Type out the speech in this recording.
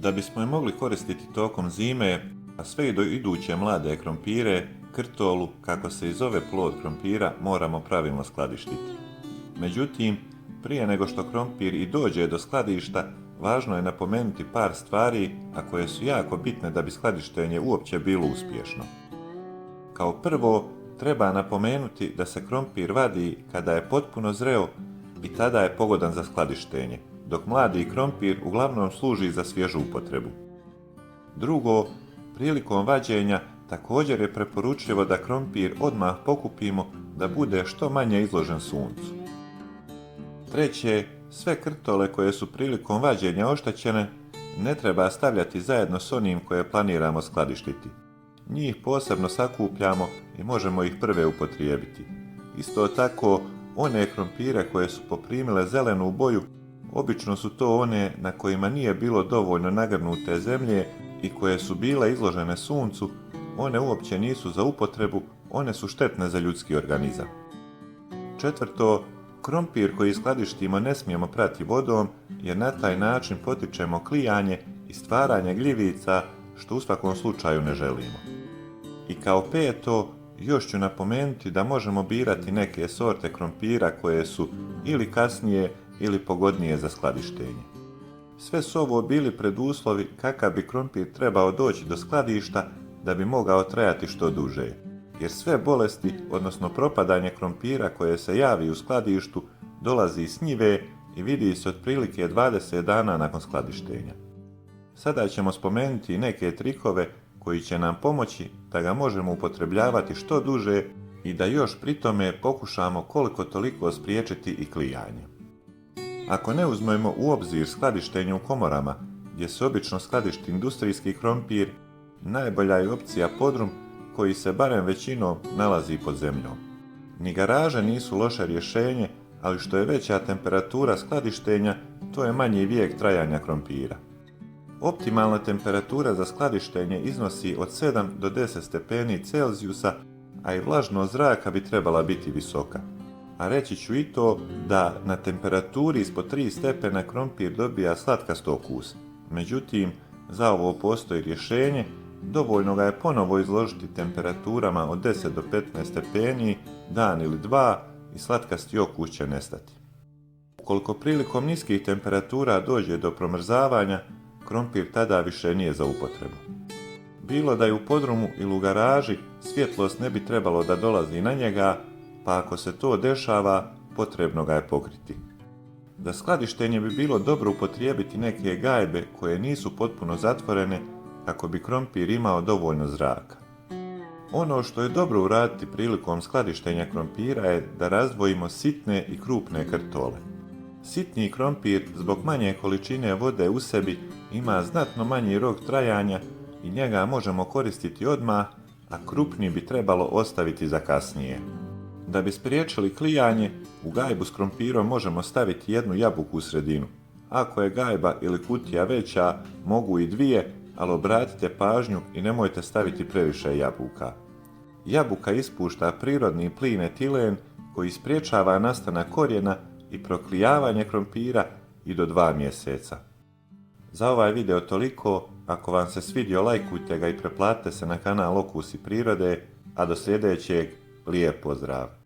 Da bismo je mogli koristiti tokom zime, a sve i do iduće mlade krompire, krtolu, kako se i zove plod krompira, moramo pravilno skladištiti. Međutim, prije nego što krompir i dođe do skladišta, važno je napomenuti par stvari, a koje su jako bitne da bi skladištenje uopće bilo uspješno. Kao prvo, treba napomenuti da se krompir vadi kada je potpuno zreo i tada je pogodan za skladištenje, dok mladi krompir uglavnom služi za svježu upotrebu. Drugo, prilikom vađenja također je preporučljivo da krompir odmah pokupimo da bude što manje izložen suncu. Treće, sve krtole koje su prilikom vađenja oštećene ne treba stavljati zajedno s onim koje planiramo skladištiti. Njih posebno sakupljamo i možemo ih prve upotrijebiti. Isto tako, one krompire koje su poprimile zelenu boju, obično su to one na kojima nije bilo dovoljno nagrnute zemlje i koje su bile izložene suncu, one uopće nisu za upotrebu, one su štetne za ljudski organizam. Četvrto, krompir koji skladištimo ne smijemo prati vodom jer na taj način potičemo klijanje i stvaranje gljivica, što u svakom slučaju ne želimo. I kao peto, još ću napomenuti da možemo birati neke sorte krompira koje su ili kasnije ili pogodnije za skladištenje. Sve su ovo bili preduslovi kakav bi krompir trebao doći do skladišta da bi mogao trajati što duže, jer sve bolesti, odnosno propadanje krompira koje se javi u skladištu, dolazi s njive i vidi se otprilike 20 dana nakon skladištenja. Sada ćemo spomenuti neke trikove koji će nam pomoći da ga možemo upotrebljavati što duže i da još pri tome pokušamo koliko toliko spriječiti i klijanje. Ako ne uzmemo u obzir skladištenje u komorama, gdje se obično skladišti industrijski krompir, najbolja je opcija podrum koji se barem većinom nalazi pod zemljom. Ni garaže nisu loše rješenje, ali što je veća temperatura skladištenja, to je manji vijek trajanja krompira. Optimalna temperatura za skladištenje iznosi od 7 do 10 stepeni Celzijusa, a i vlažnost zraka bi trebala biti visoka. A reći ću i to da na temperaturi ispod 3 stepena krompir dobija slatkast okus. Međutim, za ovo postoji rješenje, dovoljno ga je ponovo izložiti temperaturama od 10 do 15 stepeni, dan ili dva i slatkasti okus će nestati. Ukoliko prilikom niskih temperatura dođe do promrzavanja, krompir tada više nije za upotrebu. Bilo da je u podrumu ili u garaži, svjetlost ne bi trebalo da dolazi na njega, pa ako se to dešava, potrebno ga je pokriti. Za skladištenje bi bilo dobro upotrijebiti neke gajbe koje nisu potpuno zatvorene kako bi krompir imao dovoljno zraka. Ono što je dobro uraditi prilikom skladištenja krompira je da razdvojimo sitne i krupne krtole. Sitni krompir zbog manje količine vode u sebi ima znatno manji rok trajanja i njega možemo koristiti odmah, a krupni bi trebalo ostaviti za kasnije. Da bi spriječili klijanje, u gajbu s krompirom možemo staviti jednu jabuku u sredinu. Ako je gajba ili kutija veća, mogu i dvije, ali obratite pažnju i nemojte staviti previše jabuka. Jabuka ispušta prirodni plin etilen koji spriječava nastanak korijena i proklijavanje krompira i do 2 mjeseca. Za ovaj video toliko, ako vam se svidio lajkujte ga i preplatite se na kanal Okusi prirode, a do sljedećeg lijep pozdrav!